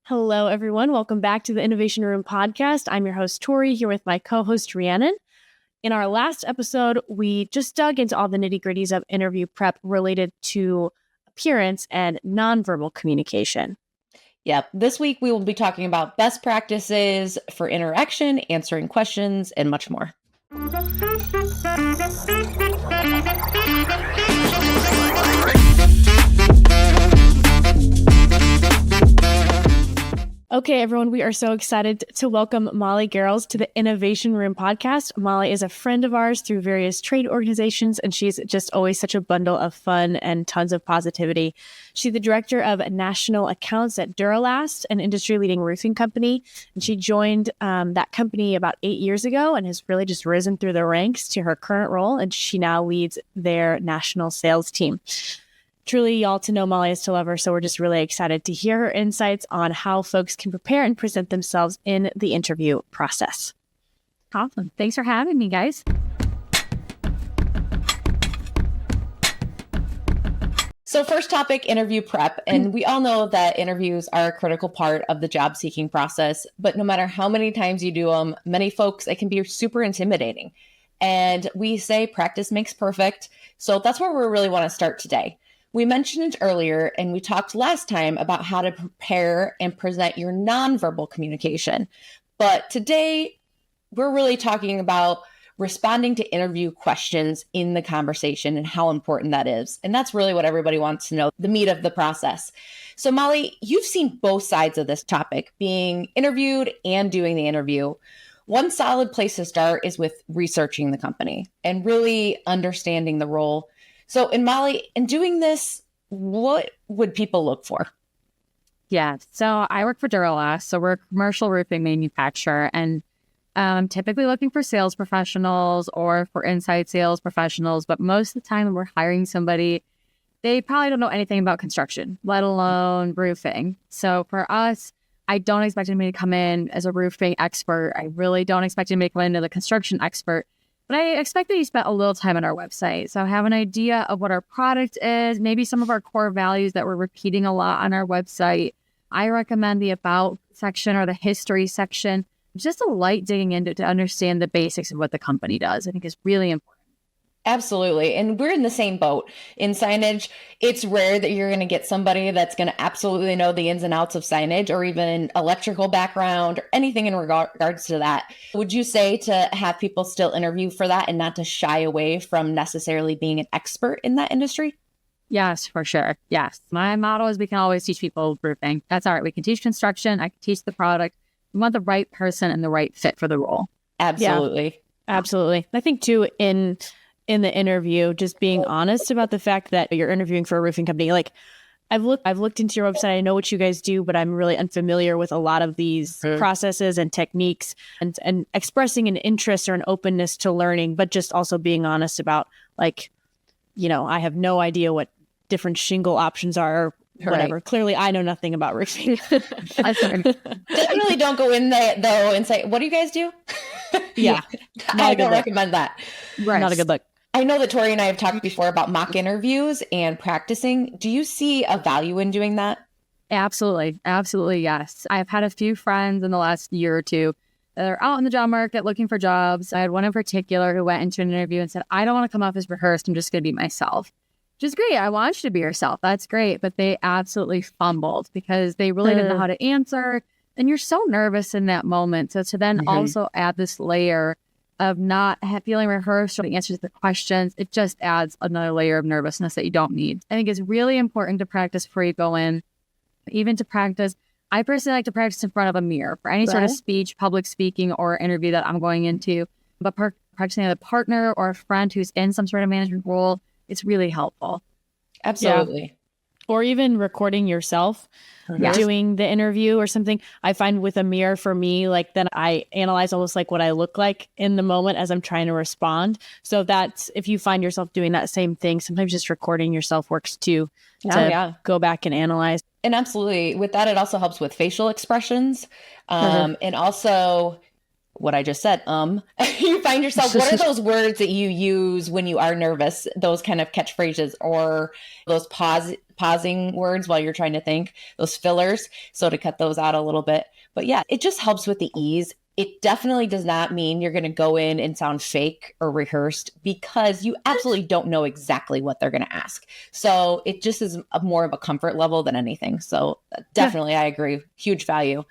Hello, everyone. Welcome back to the Innovation Room podcast. I'm your host, Tori, here with my co-host, Rhianon. In our last episode, we just dug into all the nitty-gritties of interview prep related to appearance and nonverbal communication. Yep. This week, we will be talking about best practices for interaction, answering questions, and much more. Okay, everyone, we are so excited to welcome Molly Gehrls to the Innovation Room podcast. Molly is a friend of ours through various trade organizations, and she's just always such a bundle of fun and tons of positivity. She's the director of national accounts at Duro-Last, an industry-leading roofing company, and she joined that company about 8 years ago and has really just risen through the ranks to her current role, and she now leads their national sales team. Truly, y'all, to know Molly is to love her, so we're just really excited to hear her insights on how folks can prepare and present themselves in the interview process. Awesome. Thanks for having me, guys. So first topic, interview prep. And we all know that interviews are a critical part of the job seeking process, but no matter how many times you do them, many folks, it can be super intimidating. And we say practice makes perfect. So that's where we really want to start today. We mentioned it earlier, and we talked last time about how to prepare and present your nonverbal communication. But today, we're really talking about responding to interview questions in the conversation and how important that is. And that's really what everybody wants to know, the meat of the process. So Molly, you've seen both sides of this topic, being interviewed and doing the interview. One solid place to start is with researching the company and really understanding the role. So, Molly, in doing this, what would people look for? Yeah, so I work for Duro-Last, so we're a commercial roofing manufacturer, and typically looking for sales professionals or for inside sales professionals, but most of the time when we're hiring somebody, they probably don't know anything about construction, let alone roofing. So for us, I don't expect anybody to come in as a roofing expert. I really don't expect anybody to come in as a construction expert. But I expect that you spent a little time on our website. So have an idea of what our product is, maybe some of our core values that we're repeating a lot on our website. I recommend the About section or the History section, just a light digging into it to understand the basics of what the company does. I think is really important. Absolutely. And we're in the same boat. In signage, it's rare that you're going to get somebody that's going to absolutely know the ins and outs of signage or even electrical background or anything in regards to that. Would you say to have people still interview for that and not to shy away from necessarily being an expert in that industry? Yes, for sure. Yes. My motto is we can always teach people roofing. That's all right. We can teach construction. I can teach the product. We want the right person and the right fit for the role. Absolutely. Yeah, absolutely. I think too, in the interview, just being honest about the fact that you're interviewing for a roofing company. Like I've looked into your website. I know what you guys do, but I'm really unfamiliar with a lot of these processes and techniques and expressing an interest or an openness to learning, but just also being honest about like, I have no idea what different shingle options are or whatever. Right. Clearly, I know nothing about roofing. Definitely don't go in there though and say, what do you guys do? Yeah. I don't recommend that. Right. Not a good look. I know that Tori and I have talked before about mock interviews and practicing. Do you see a value in doing that? Absolutely. Absolutely, yes. I've had a few friends in the last year or two that are out in the job market looking for jobs. I had one in particular who went into an interview and said, I don't want to come off as rehearsed. I'm just going to be myself. Which is great. I want you to be yourself. That's great. But they absolutely fumbled because they really didn't know how to answer. And you're so nervous in that moment. So to then also add this layer of not feeling rehearsed or the answers to the questions, it just adds another layer of nervousness that you don't need. I think it's really important to practice before you go in. Even to practice, I personally like to practice in front of a mirror for any sort of speech, public speaking, or interview that I'm going into. But practicing with a partner or a friend who's in some sort of management role, it's really helpful. Absolutely. Yeah. Or even recording yourself doing the interview or something. I find with a mirror for me, like then I analyze almost like what I look like in the moment as I'm trying to respond. So that's, if you find yourself doing that same thing, sometimes just recording yourself works too, to go back and analyze. And absolutely with that, it also helps with facial expressions. And also what I just said, you find yourself, what are those words that you use when you are nervous? Those kind of catchphrases or those pausing words while you're trying to think, those fillers. So to cut those out a little bit. But yeah, it just helps with the ease. It definitely does not mean you're going to go in and sound fake or rehearsed, because you absolutely don't know exactly what they're going to ask. So it just is more of a comfort level than anything. So definitely, I agree. Huge value.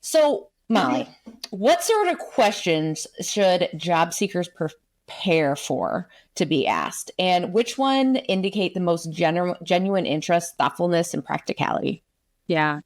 So Molly, what sort of questions should job seekers prepare for to be asked? And which one indicate the most genuine interest, thoughtfulness, and practicality? Yeah.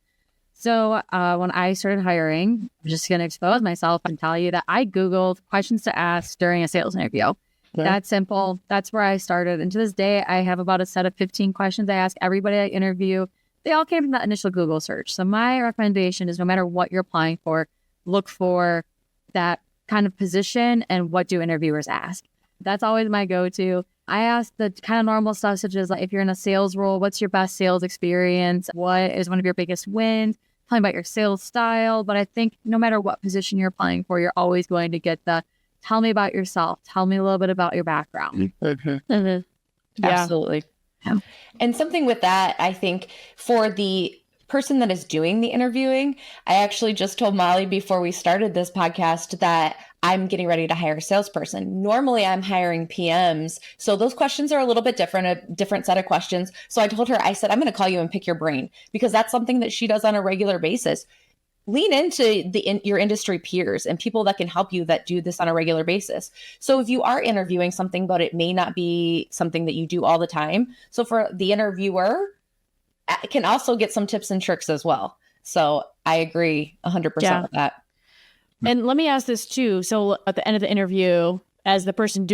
So when I started hiring, I'm just going to expose myself and tell you that I Googled questions to ask during a sales interview. Yeah. That's simple. That's where I started. And to this day, I have about a set of 15 questions I ask everybody I interview. They all came from that initial Google search. So my recommendation is, no matter what you're applying for, look for that kind of position and what do interviewers ask. That's always my go-to. I ask the kind of normal stuff, such as like, if you're in a sales role, what's your best sales experience? What is one of your biggest wins? Tell me about your sales style. But I think no matter what position you're applying for, you're always going to get the, tell me about yourself. Tell me a little bit about your background. Mm-hmm. Mm-hmm. Yeah. Absolutely. Yeah. And something with that, I think for the person that is doing the interviewing, I actually just told Molly before we started this podcast that I'm getting ready to hire a salesperson. Normally I'm hiring PMs. So those questions are a little bit different, a different set of questions. So I told her, I said, I'm going to call you and pick your brain, because that's something that she does on a regular basis. Lean into your industry peers and people that can help you that do this on a regular basis. So if you are interviewing something, but it may not be something that you do all the time. So for the interviewer, I can also get some tips and tricks as well. So I agree 100% with that. And let me ask this too. So at the end of the interview, as the person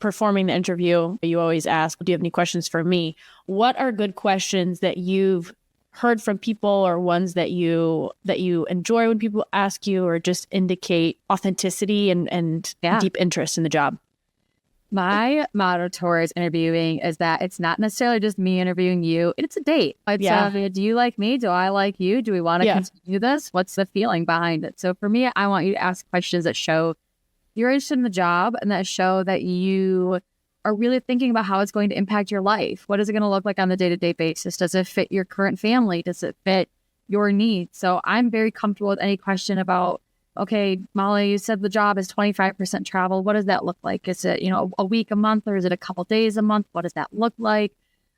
performing the interview, you always ask, do you have any questions for me? What are good questions that you've heard from people, or ones that you enjoy when people ask you, or just indicate authenticity and deep interest in the job? My motto towards interviewing is that it's not necessarily just me interviewing you. It's a date. It's do you like me? Do I like you? Do we want to continue this? What's the feeling behind it? So for me, I want you to ask questions that show you're interested in the job, and that show that you are really thinking about how it's going to impact your life. What is it going to look like on the day-to-day basis? Does it fit your current family? Does it fit your needs? So I'm very comfortable with any question about, okay, Molly, you said the job is 25% travel. What does that look like? Is it, a week, a month, or is it a couple days a month? What does that look like?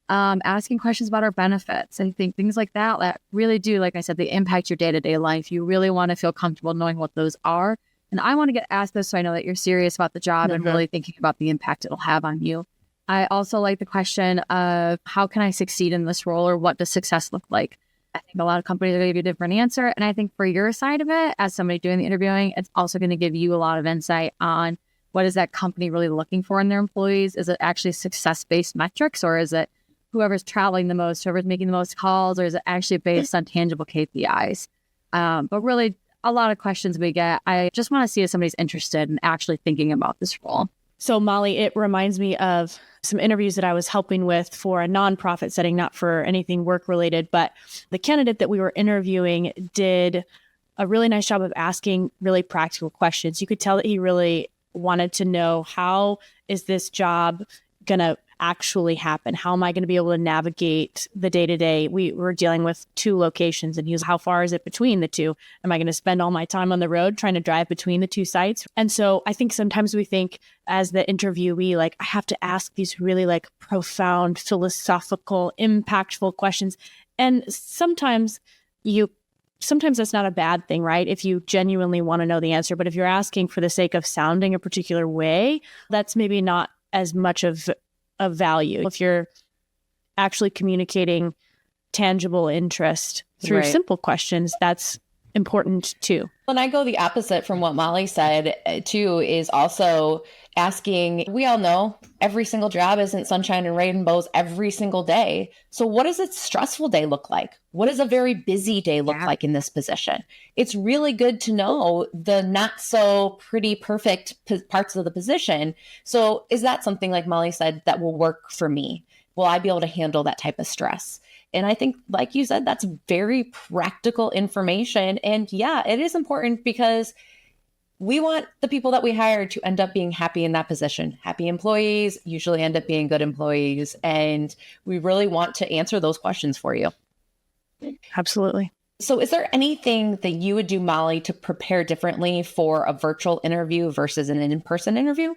Asking questions about our benefits. I think things like that really do, like I said, they impact your day-to-day life. You really want to feel comfortable knowing what those are. And I want to get asked this so I know that you're serious about the job and really thinking about the impact it'll have on you. I also like the question of, how can I succeed in this role, or what does success look like? I think a lot of companies are going to give you a different answer. And I think for your side of it, as somebody doing the interviewing, it's also going to give you a lot of insight on what is that company really looking for in their employees. Is it actually success-based metrics, or is it whoever's traveling the most, whoever's making the most calls, or is it actually based on tangible KPIs? But really, a lot of questions we get, I just want to see if somebody's interested in actually thinking about this role. So Molly, it reminds me of some interviews that I was helping with for a nonprofit setting, not for anything work related, but the candidate that we were interviewing did a really nice job of asking really practical questions. You could tell that he really wanted to know, how is this job going to actually happen? How am I going to be able to navigate the day-to-day? We were dealing with 2 locations, and he was, how far is it between the 2? Am I going to spend all my time on the road trying to drive between the 2 sites? And so I think sometimes we think, as the interviewee, like, I have to ask these really like profound, philosophical, impactful questions. And sometimes that's not a bad thing, right? If you genuinely want to know the answer. But if you're asking for the sake of sounding a particular way, that's maybe not as much of value. If you're actually communicating tangible interest through simple questions, that's important too. And I go the opposite from what Molly said too, is also asking, we all know every single job isn't sunshine and rainbows every single day. So what does a stressful day look like? What does a very busy day look like in this position? It's really good to know the not so pretty perfect parts of the position. So is that something, like Molly said, that will work for me? Will I be able to handle that type of stress? And I think, like you said, that's very practical information. And yeah, it is important, because We want the people that we hire to end up being happy in that position. Happy employees usually end up being good employees. And we really want to answer those questions for you. Absolutely. So is there anything that you would do, Molly, to prepare differently for a virtual interview versus an in-person interview?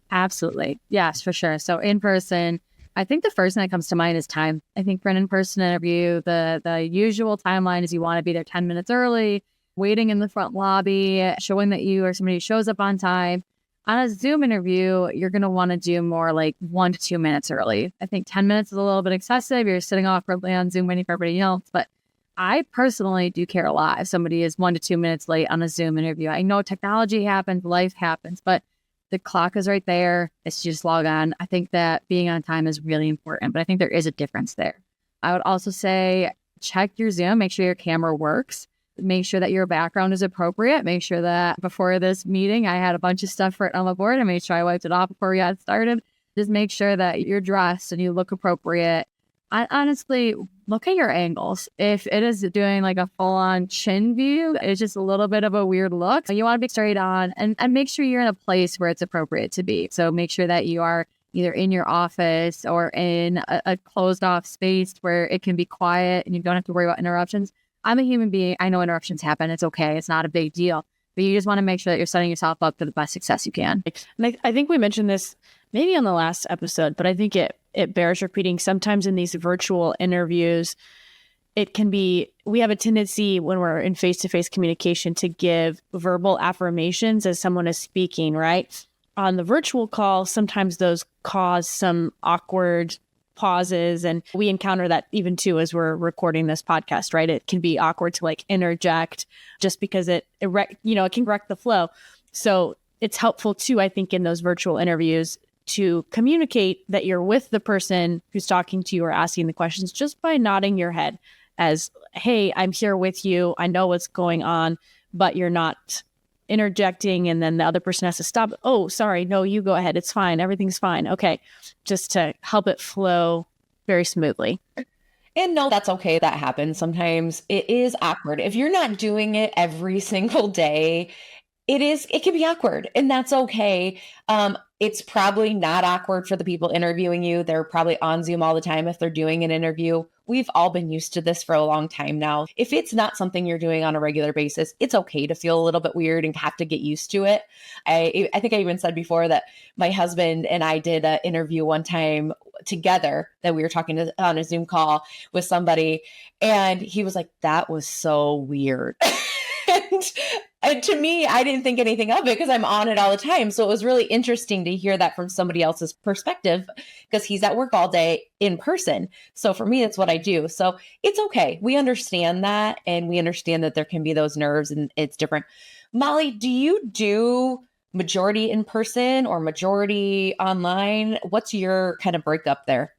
Absolutely. Yes, for sure. So in person, I think the first thing that comes to mind is time. I think for an in-person interview, the usual timeline is you want to be there 10 minutes early, waiting in the front lobby, showing that you are somebody who shows up on time. On a Zoom interview, you're going to want to do more like 1 to 2 minutes early. I think 10 minutes is a little bit excessive. You're sitting awkwardly on Zoom waiting for everybody else, but I personally do care a lot if somebody is 1 to 2 minutes late on a Zoom interview. I know technology happens, life happens, but the clock is right there. It's just log on. I think that being on time is really important, but I think there is a difference there. I would also say check your Zoom, make sure your camera works, make sure that your background is appropriate, make sure that before this meeting, I had a bunch of stuff written on the board. I made sure I wiped it off before we got started. Just make sure that you're dressed and you look appropriate. I honestly look at your angles. If it is doing like a full-on chin view, it's just a little bit of a weird look. You want to be straight on and make sure you're in a place where it's appropriate to be. So make sure that you are either in your office or in a closed off space where it can be quiet and you don't have to worry about interruptions. I'm a human being. I know interruptions happen. It's okay. It's not a big deal. But you just want to make sure that you're setting yourself up for the best success you can. And I think we mentioned this maybe on the last episode, but I think it bears repeating. Sometimes in these virtual interviews, it can be, we have a tendency when we're in face-to-face communication to give verbal affirmations as someone is speaking, right? On the virtual call, sometimes those cause some awkward pauses. And we encounter that even too as we're recording this podcast, right? It can be awkward to like interject just because it can wreck the flow. So it's helpful too, I think, in those virtual interviews to communicate that you're with the person who's talking to you or asking the questions just by nodding your head as, hey, I'm here with you. I know what's going on, but you're not interjecting. And then the other person has to stop. Oh, sorry. No, you go ahead. It's fine. Everything's fine. Okay. Just to help it flow very smoothly. And no, that's okay. That happens. Sometimes it is awkward. If you're not doing it every single day, it can be awkward, and that's okay. It's probably not awkward for the people interviewing you. They're probably on Zoom all the time if they're doing an interview. We've all been used to this for a long time now. If it's not something you're doing on a regular basis, it's okay to feel a little bit weird and have to get used to it. I think I even said before that my husband and I did an interview one time together that we were talking on a Zoom call with somebody, and he was like, "That was so weird." And to me, I didn't think anything of it because I'm on it all the time. So it was really interesting to hear that from somebody else's perspective because he's at work all day in person. So for me, that's what I do. So it's okay. We understand that. And we understand that there can be those nerves and it's different. Molly, do you do majority in person or majority online? What's your kind of breakup there?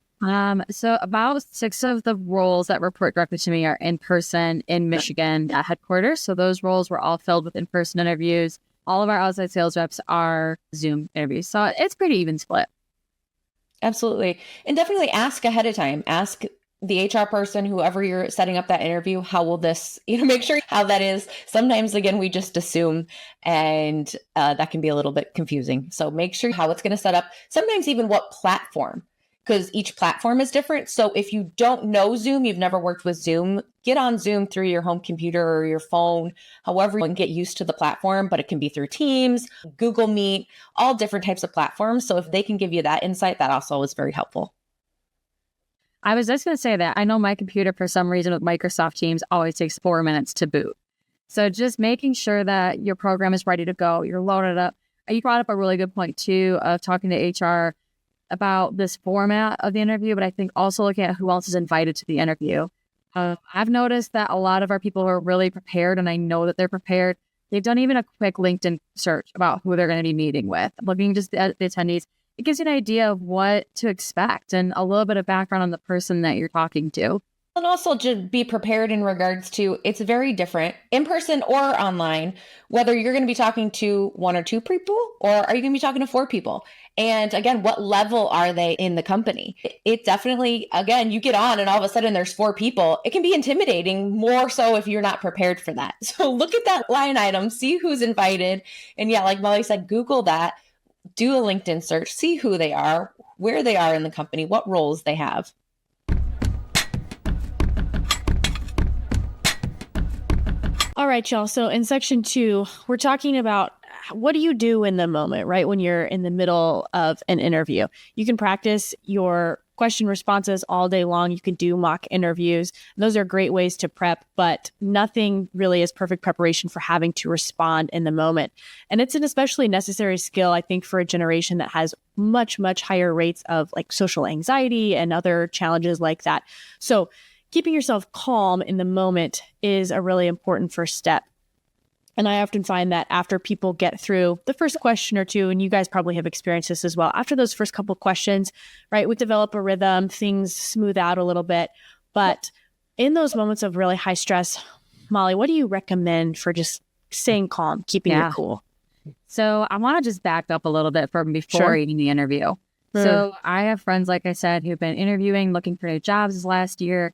So about 6 of the roles that report directly to me are in person in Michigan at headquarters. So those roles were all filled with in-person interviews. All of our outside sales reps are Zoom interviews. So it's pretty even split. Absolutely. And definitely ask ahead of time. Ask the HR person, whoever you're setting up that interview, how will this, make sure how that is. Sometimes, again, we just assume, and that can be a little bit confusing. So make sure how it's going to set up. Sometimes even what platform, because each platform is different. So if you don't know Zoom, you've never worked with Zoom, get on Zoom through your home computer or your phone, however you can get used to the platform, but it can be through Teams, Google Meet, all different types of platforms. So if they can give you that insight, that also is very helpful. I was just going to say that I know my computer, for some reason with Microsoft Teams, always takes 4 minutes to boot. So just making sure that your program is ready to go, you're loaded up. You brought up a really good point too of talking to HR about this format of the interview, but I think also looking at who else is invited to the interview. I've noticed that a lot of our people who are really prepared, and I know that they're prepared, they've done even a quick LinkedIn search about who they're going to be meeting with. Looking just at the attendees, it gives you an idea of what to expect and a little bit of background on the person that you're talking to. And also just be prepared in regards to it's very different in person or online, whether you're going to be talking to one or two people or are you going to be talking to four people? And again, what level are they in the company? It definitely, again, you get on and all of a sudden there's four people. It can be intimidating, more so if you're not prepared for that. So look at that line item, see who's invited. And yeah, like Molly said, Google that, do a LinkedIn search, see who they are, where they are in the company, what roles they have. All right, y'all. So in section 2, we're talking about what do you do in the moment, right? When you're in the middle of an interview, you can practice your question responses all day long. You can do mock interviews. Those are great ways to prep, but nothing really is perfect preparation for having to respond in the moment. And it's an especially necessary skill, I think, for a generation that has much, much higher rates of like social anxiety and other challenges like that. So keeping yourself calm in the moment is a really important first step. And I often find that after people get through the first question or two, and you guys probably have experienced this as well, after those first couple questions, right, we develop a rhythm, things smooth out a little bit. But in those moments of really high stress, Molly, what do you recommend for just staying calm, keeping it cool? So I want to just back up a little bit from before eating the interview. So I have friends, like I said, who've been interviewing, looking for new jobs this last year.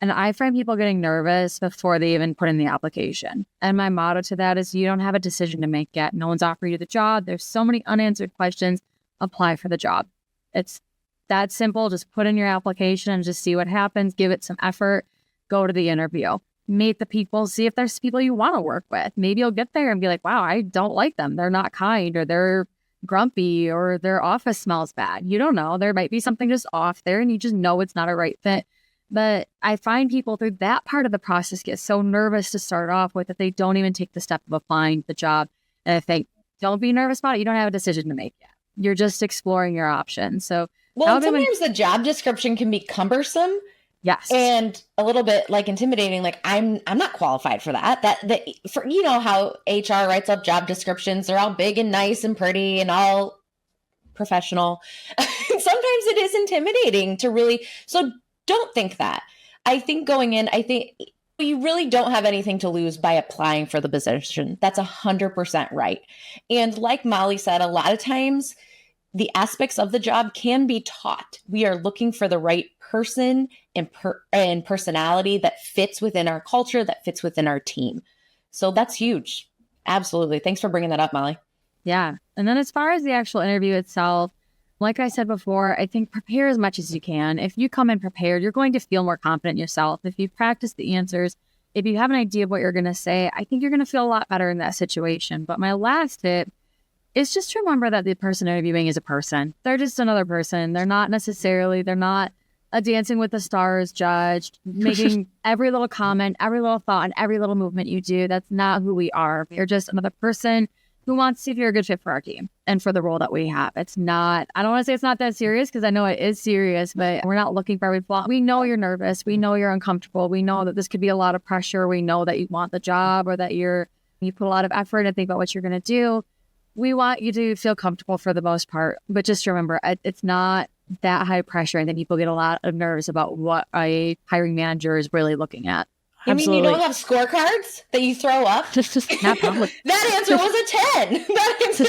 And I find people getting nervous before they even put in the application. And my motto to that is you don't have a decision to make yet. No one's offering you the job. There's so many unanswered questions. Apply for the job. It's that simple. Just put in your application and just see what happens. Give it some effort. Go to the interview. Meet the people. See if there's people you want to work with. Maybe you'll get there and be like, wow, I don't like them. They're not kind, or they're grumpy, or their office smells bad. You don't know. There might be something just off there and you just know it's not a right fit. But I find people through that part of the process get so nervous to start off with that they don't even take the step of applying the job. And I think, don't be nervous about it. You don't have a decision to make yet. You're just exploring your options. So, well, sometimes the job description can be cumbersome. Yes. And a little bit like intimidating. Like I'm not qualified for that. That for, you know how HR writes up job descriptions. They're all big and nice and pretty and all professional. Sometimes it is intimidating to really, so don't think that. I think going in, I think you really don't have anything to lose by applying for the position. That's 100% right. And like Molly said, a lot of times the aspects of the job can be taught. We are looking for the right person and personality that fits within our culture, that fits within our team. So that's huge. Absolutely. Thanks for bringing that up, Molly. Yeah. And then as far as the actual interview itself, like I said before, I think prepare as much as you can. If you come in prepared, you're going to feel more confident in yourself. If you practice the answers, if you have an idea of what you're going to say, I think you're going to feel a lot better in that situation. But my last tip is just to remember that the person interviewing is a person. They're just another person. They're not a Dancing with the Stars judge, making every little comment, every little thought, and every little movement you do. That's not who we are. You're just another person who wants to see if you're a good fit for our team and for the role that we have. It's not, I don't want to say it's not that serious because I know it is serious, but we're not looking for every flaw. We know you're nervous. We know you're uncomfortable. We know that this could be a lot of pressure. We know that you want the job or that you put a lot of effort and think about what you're going to do. We want you to feel comfortable for the most part, but just remember, it's not that high pressure. And then people get a lot of nerves about what a hiring manager is really looking at. You Absolutely. mean you don't have scorecards that you throw up? Not probably. That answer was a 10. That answer.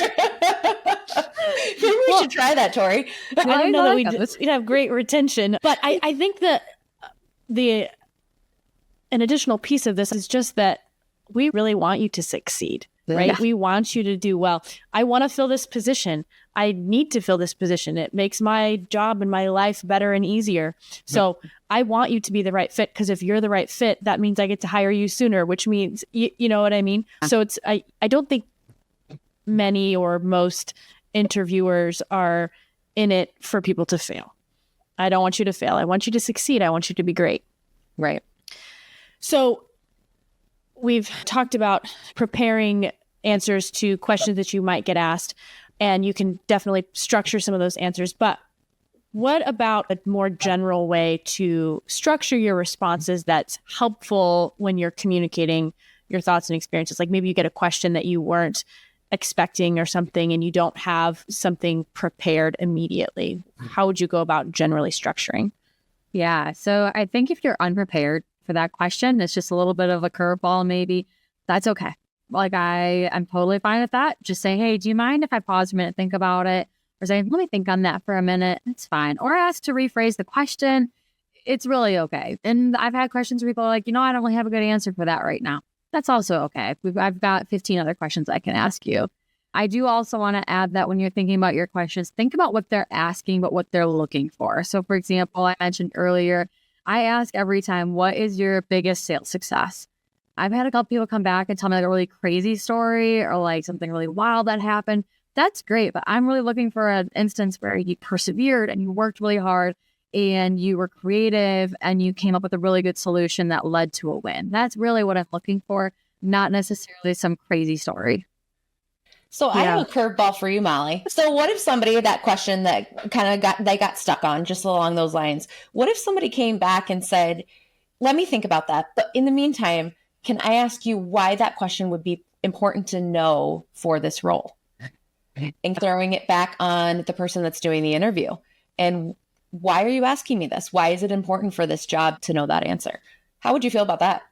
Maybe we should try that, Tori. I don't know that we'd have great retention, but I think that an additional piece of this is just that we really want you to succeed, right? Yeah. We want you to do well. I want to fill this position. I need to fill this position. It makes my job and my life better and easier. So I want you to be the right fit, because if you're the right fit, that means I get to hire you sooner, which means, you know what I mean? So I don't think many or most interviewers are in it for people to fail. I don't want you to fail. I want you to succeed. I want you to be great. Right. So we've talked about preparing answers to questions that you might get asked, and you can definitely structure some of those answers. But what about a more general way to structure your responses that's helpful when you're communicating your thoughts and experiences? Like maybe you get a question that you weren't expecting or something, and you don't have something prepared immediately. How would you go about generally structuring? Yeah. So I think if you're unprepared for that question, it's just a little bit of a curveball, maybe that's okay. Like I'm totally fine with that. Just say, hey, do you mind if I pause a minute, think about it? Or say, let me think on that for a minute. It's fine. Or ask to rephrase the question. It's really okay. And I've had questions where people are like, I don't really have a good answer for that right now. That's also okay. I've got 15 other questions I can ask you. I do also want to add that when you're thinking about your questions, think about what they're asking, but what they're looking for. So for example, I mentioned earlier, I ask every time, what is your biggest sales success? I've had a couple people come back and tell me like a really crazy story or like something really wild that happened. That's great. But I'm really looking for an instance where you persevered and you worked really hard and you were creative and you came up with a really good solution that led to a win. That's really what I'm looking for, not necessarily some crazy story. So I have a curveball for you, Molly. So what if somebody, that question that kind of they got stuck on just along those lines, what if somebody came back and said, let me think about that. But in the meantime, can I ask you why that question would be important to know for this role? And throwing it back on the person that's doing the interview. And why are you asking me this? Why is it important for this job to know that answer? How would you feel about that?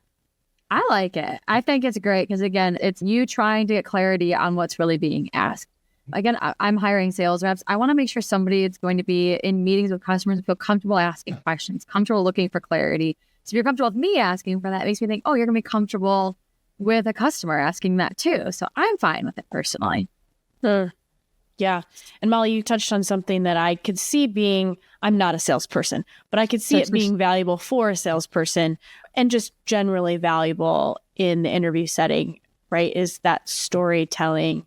I like it. I think it's great because, again, it's you trying to get clarity on what's really being asked. Again, I'm hiring sales reps. I want to make sure somebody is going to be in meetings with customers and feel comfortable asking questions, comfortable looking for clarity. So if you're comfortable with me asking for that, it makes me think, oh, you're going to be comfortable with a customer asking that too. So I'm fine with it personally. Yeah. And Molly, you touched on something that I could see being, I'm not a salesperson, but I could see it being valuable for a salesperson and just generally valuable in the interview setting, right? Is that storytelling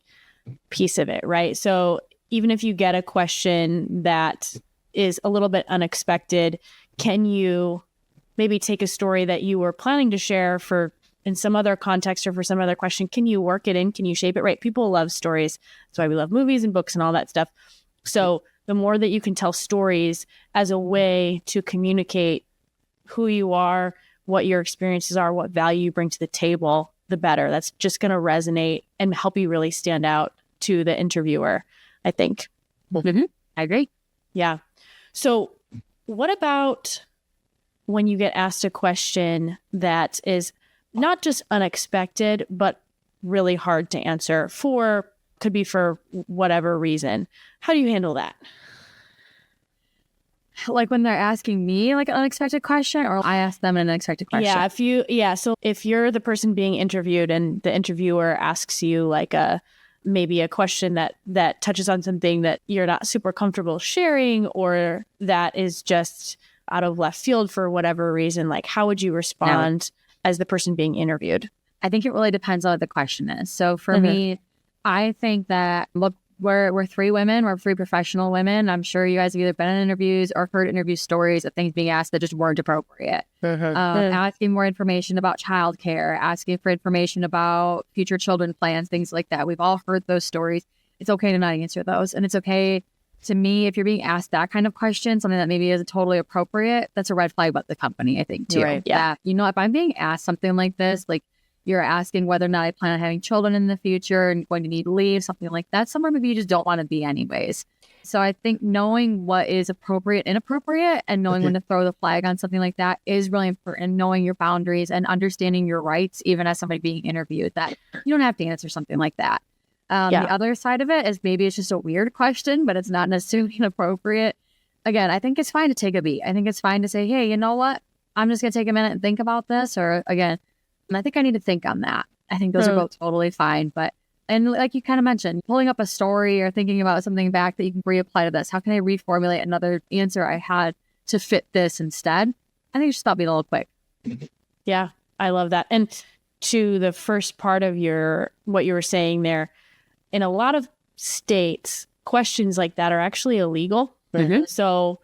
piece of it, right? So even if you get a question that is a little bit unexpected, can you maybe take a story that you were planning to share for in some other context or for some other question? Can you work it in? Can you shape it right? People love stories. That's why we love movies and books and all that stuff. So the more that you can tell stories as a way to communicate who you are, what your experiences are, what value you bring to the table, the better. That's just going to resonate and help you really stand out to the interviewer, I think. Mm-hmm. I agree. Yeah. So what about when you get asked a question that is not just unexpected, but really hard to answer could be for whatever reason? How do you handle that? Like when they're asking me like an unexpected question, or I ask them an unexpected question? So if you're the person being interviewed and the interviewer asks you like maybe a question that touches on something that you're not super comfortable sharing, or that is just out of left field for whatever reason, like how would you respond as the person being interviewed? I think it really depends on what the question is. So for me, I think that, look, we're three women, we're three professional women. I'm sure you guys have either been in interviews or heard interview stories of things being asked that just weren't appropriate. Asking more information about childcare, asking for information about future children plans, things like that. We've all heard those stories. It's okay to not answer those. And it's okay to me, if you're being asked that kind of question, something that maybe isn't totally appropriate, that's a red flag about the company, I think, too. Right. Yeah. That, if I'm being asked something like this, like you're asking whether or not I plan on having children in the future and going to need leave, something like that, somewhere maybe you just don't want to be anyways. So I think knowing what is appropriate, inappropriate, and knowing when to throw the flag on something like that is really important. Knowing your boundaries and understanding your rights, even as somebody being interviewed, that you don't have to answer something like that. The other side of it is maybe it's just a weird question, but it's not necessarily inappropriate. Again, I think it's fine to take a beat. I think it's fine to say, hey, you know what? I'm just going to take a minute and think about this. Or again, I think I need to think on that. I think those are both totally fine. And like you kind of mentioned, pulling up a story or thinking about something back that you can reapply to this. How can I reformulate another answer I had to fit this instead? I think you should stop being a little quick. Yeah, I love that. And to the first part of what you were saying there, in a lot of states, questions like that are actually illegal. So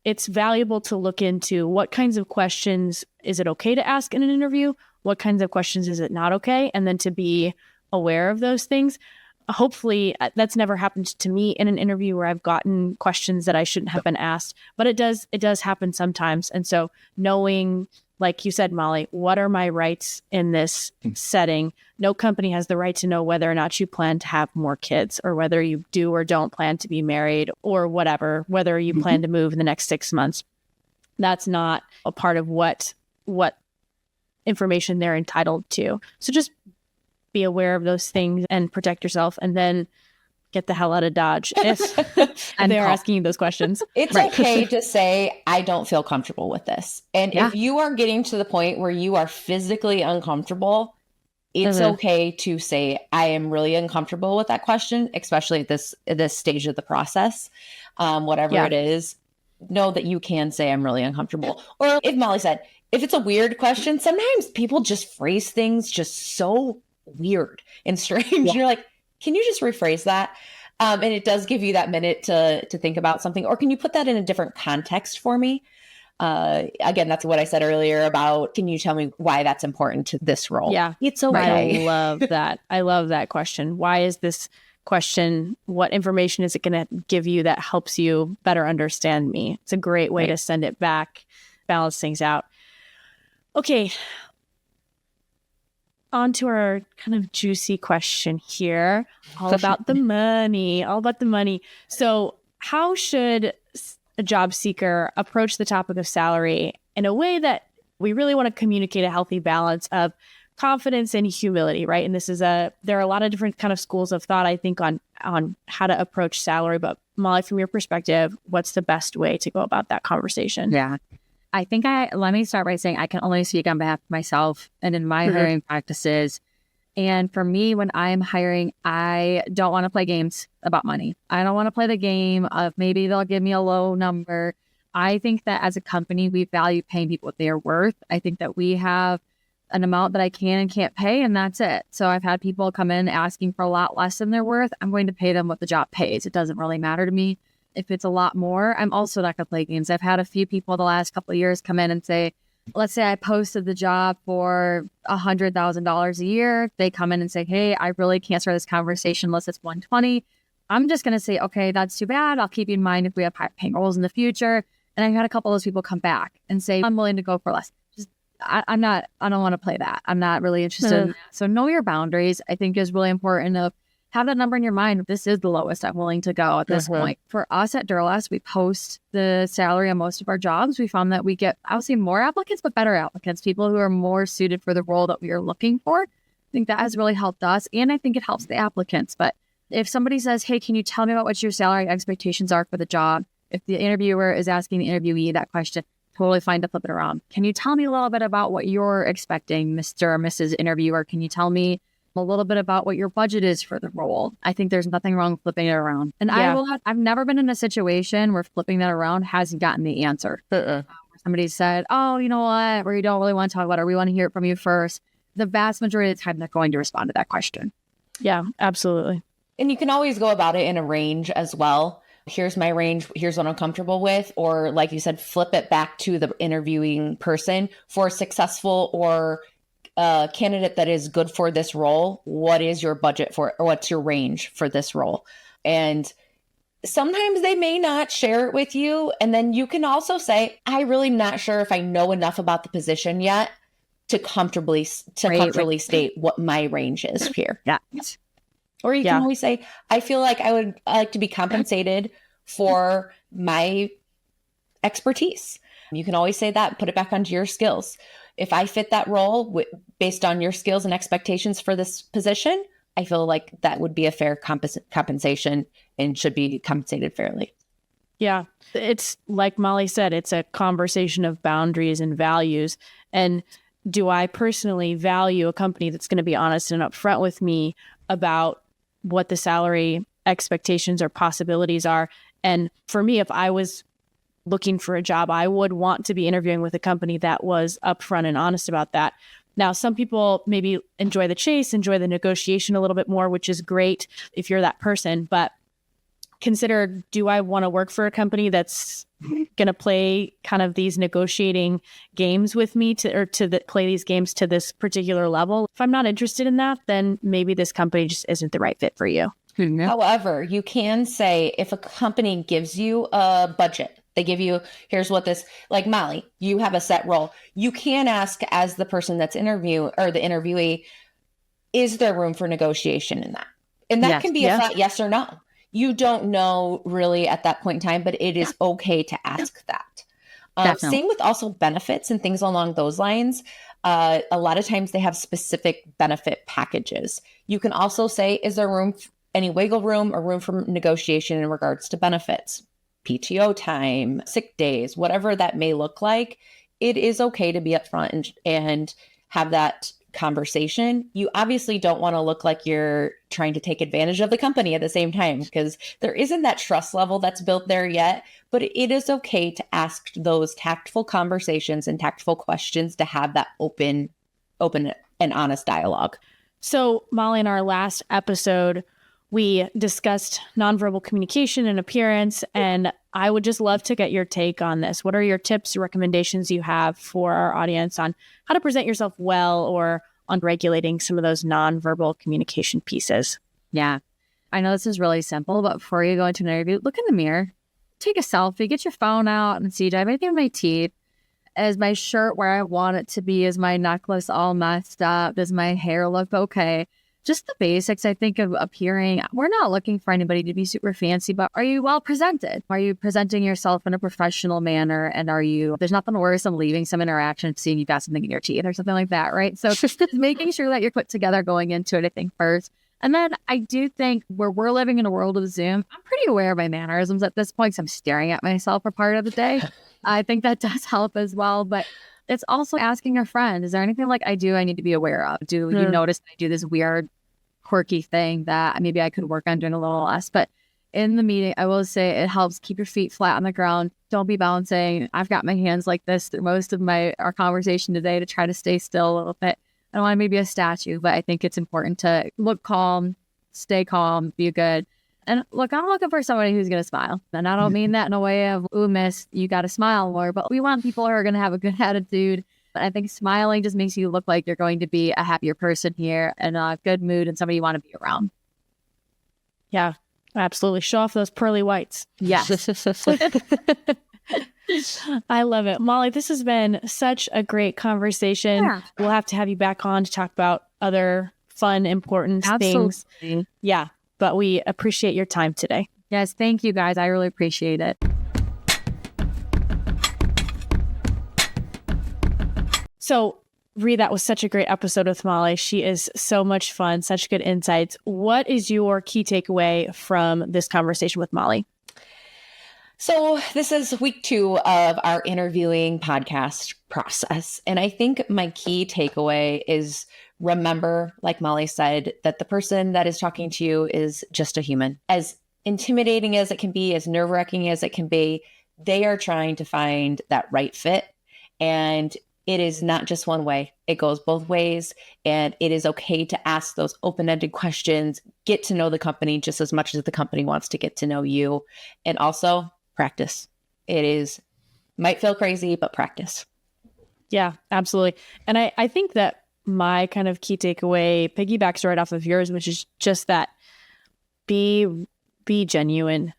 it's valuable to look into what kinds of questions is it okay to ask in an interview? What kinds of questions is it not okay? And then to be aware of those things. Hopefully that's never happened to me in an interview where I've gotten questions that I shouldn't have been asked, but it does happen sometimes. And so knowing, like you said, Molly, what are my rights in this setting? No company has the right to know whether or not you plan to have more kids, or whether you do or don't plan to be married, or whatever, whether you plan to move in the next 6 months. That's not a part of what information they're entitled to. So just be aware of those things and protect yourself, and then get the hell out of Dodge if they're asking you those questions. It's okay to say, I don't feel comfortable with this. And if you are getting to the point where you are physically uncomfortable, it's okay to say, I am really uncomfortable with that question, especially at this stage of the process. Whatever it is, know that you can say, I'm really uncomfortable. Or if Molly said, if it's a weird question, sometimes people just phrase things just so weird and strange. You're like, can you just rephrase that? And it does give you that minute to think about something. Or can you put that in a different context for me? Again, that's what I said earlier about, can you tell me why that's important to this role? Yeah. It's okay. I love that. I love that question. Why is this question? What information is it going to give you that helps you better understand me? It's a great way to send it back, balance things out. Okay. On to our kind of juicy question here, all about the money. So how should a job seeker approach the topic of salary in a way that we really want to communicate a healthy balance of confidence and humility, right? And there are a lot of different kind of schools of thought, I think, on how to approach salary. But Molly, from your perspective, what's the best way to go about that conversation? Yeah. I think let me start by saying I can only speak on behalf of myself and in my hiring practices. And for me, when I'm hiring, I don't want to play games about money. I don't want to play the game of maybe they'll give me a low number. I think that as a company, we value paying people what they are worth. I think that we have an amount that I can and can't pay, and that's it. So I've had people come in asking for a lot less than they're worth. I'm going to pay them what the job pays. It doesn't really matter to me. If it's a lot more, I'm also not going to play games. I've had a few people the last couple of years come in and say, let's say I posted the job for $100,000 a year. They come in and say, hey, I really can't start this conversation unless it's 120. I'm just going to say, okay, that's too bad. I'll keep you in mind if we have high paying roles in the future. And I've had a couple of those people come back and say, I'm willing to go for less. I don't want to play that. I'm not really interested in that. So know your boundaries, I think, is really important. Have that number in your mind. This is the lowest I'm willing to go at this point. For us at Duro-Last, we post the salary on most of our jobs. We found that we get, I would say, more applicants, but better applicants, people who are more suited for the role that we are looking for. I think that has really helped us. And I think it helps the applicants. But if somebody says, hey, can you tell me about what your salary expectations are for the job? If the interviewer is asking the interviewee that question, totally fine to flip it around. Can you tell me a little bit about what you're expecting, Mr. or Mrs. Interviewer? Can you tell me a little bit about what your budget is for the role? I think there's nothing wrong with flipping it around. And I've never been in a situation where flipping that around hasn't gotten the answer. Where somebody said, oh, you know what, we don't really want to talk about it, or we want to hear it from you first. The vast majority of the time, they're going to respond to that question. Yeah, absolutely. And you can always go about it in a range as well. Here's my range. Here's what I'm comfortable with. Or like you said, flip it back to the interviewing person for a successful or candidate that is good for this role. What is your budget for, or what's your range for this role? And sometimes they may not share it with you. And then you can also say, I really not sure if I know enough about the position yet to comfortably state what my range is here. Yeah. Or you can always say, I feel like I would like to be compensated for my expertise. You can always say that, put it back onto your skills. If I fit that role based on your skills and expectations for this position, I feel like that would be a fair compensation and should be compensated fairly. Yeah. It's like Molly said, it's a conversation of boundaries and values. And do I personally value a company that's going to be honest and upfront with me about what the salary expectations or possibilities are? And for me, if I was looking for a job, I would want to be interviewing with a company that was upfront and honest about that. Now, some people maybe enjoy the chase, enjoy the negotiation a little bit more, which is great if you're that person. But consider, do I want to work for a company that's going to play kind of these negotiating games with me play these games to this particular level? If I'm not interested in that, then maybe this company just isn't the right fit for you. Mm-hmm. However, you can say, if a company gives you a budget, they give you, here's what this, like Molly, you have a set role. You can ask, as the person that's the interviewee, is there room for negotiation in that? And that can be a flat yes or no. You don't know really at that point in time, but it is okay to ask that. Definitely. Same with also benefits and things along those lines. A lot of times they have specific benefit packages. You can also say, is there any wiggle room or room for negotiation in regards to benefits? PTO time, sick days, whatever that may look like. It is okay to be upfront and have that conversation. You obviously don't want to look like you're trying to take advantage of the company at the same time, because there isn't that trust level that's built there yet. But it is okay to ask those tactful conversations and tactful questions to have that open and honest dialogue. So, Molly, in our last episode, we discussed nonverbal communication and appearance, and I would just love to get your take on this. What are your tips or recommendations you have for our audience on how to present yourself well, or on regulating some of those nonverbal communication pieces? Yeah. I know this is really simple, but before you go into an interview, look in the mirror, take a selfie, get your phone out and see, do I have anything in my teeth? Is my shirt where I want it to be? Is my necklace all messed up? Does my hair look okay? Just the basics, I think, of appearing. We're not looking for anybody to be super fancy, but are you well presented? Are you presenting yourself in a professional manner? And there's nothing worse than leaving some interaction, seeing you've got something in your teeth or something like that, right? So just making sure that you're put together going into it, I think, first. And then I do think where we're living in a world of Zoom, I'm pretty aware of my mannerisms at this point, because I'm staring at myself for part of the day. I think that does help as well. But it's also asking a friend, is there anything like I need to be aware of? Do you notice I do this weird, quirky thing that maybe I could work on doing a little less? But in the meeting, I will say it helps keep your feet flat on the ground. Don't be bouncing. I've got my hands like this through most of our conversation today to try to stay still a little bit. I don't want to maybe a statue, but I think it's important to look calm, stay calm, be good. And look, I'm looking for somebody who's going to smile. And I don't mean that in a way of, ooh, miss, you got to smile more, but we want people who are going to have a good attitude. But I think smiling just makes you look like you're going to be a happier person here and a good mood and somebody you want to be around. Yeah, absolutely. Show off those pearly whites. Yes. I love it. Molly, this has been such a great conversation. Yeah. We'll have to have you back on to talk about other fun, important things. Yeah, but we appreciate your time today. Yes, thank you guys. I really appreciate it. So, Rhi, that was such a great episode with Molly. She is so much fun, such good insights. What is your key takeaway from this conversation with Molly? So this is week 2 of our interviewing podcast process. And I think my key takeaway is, remember, like Molly said, that the person that is talking to you is just a human. As intimidating as it can be, as nerve-wracking as it can be, they are trying to find that right fit. And it is not just one way. It goes both ways. And it is okay to ask those open-ended questions, get to know the company just as much as the company wants to get to know you. And also practice. Might feel crazy, but practice. Yeah, absolutely. And I think that my kind of key takeaway piggybacks right off of yours, which is just that be genuine.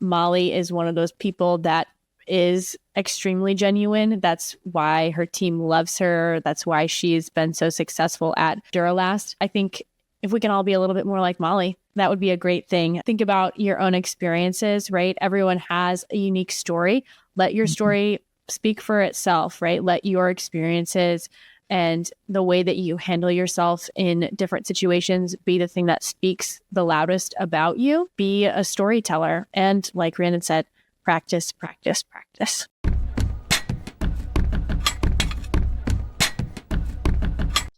Molly is one of those people that is extremely genuine. That's why her team loves her. That's why she's been so successful at Duro-Last. I think if we can all be a little bit more like Molly, that would be a great thing. Think about your own experiences, right? Everyone has a unique story. Let your story speak for itself, right? Let your experiences and the way that you handle yourself in different situations be the thing that speaks the loudest about you. Be a storyteller. And like Rhiannon said, practice, practice, practice.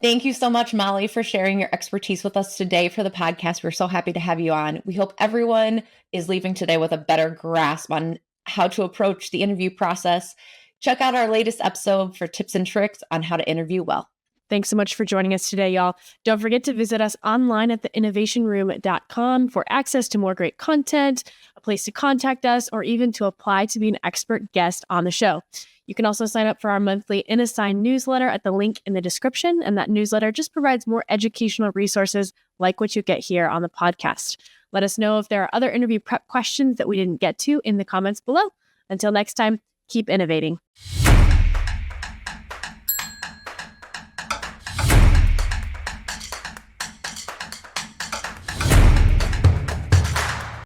Thank you so much, Molly, for sharing your expertise with us today for the podcast. We're so happy to have you on. We hope everyone is leaving today with a better grasp on how to approach the interview process. Check out our latest episode for tips and tricks on how to interview well. Thanks so much for joining us today, y'all. Don't forget to visit us online at theinnovationroom.com for access to more great content, a place to contact us, or even to apply to be an expert guest on the show. You can also sign up for our monthly InAssign newsletter at the link in the description, and that newsletter just provides more educational resources like what you get here on the podcast. Let us know if there are other interview prep questions that we didn't get to in the comments below. Until next time, keep innovating.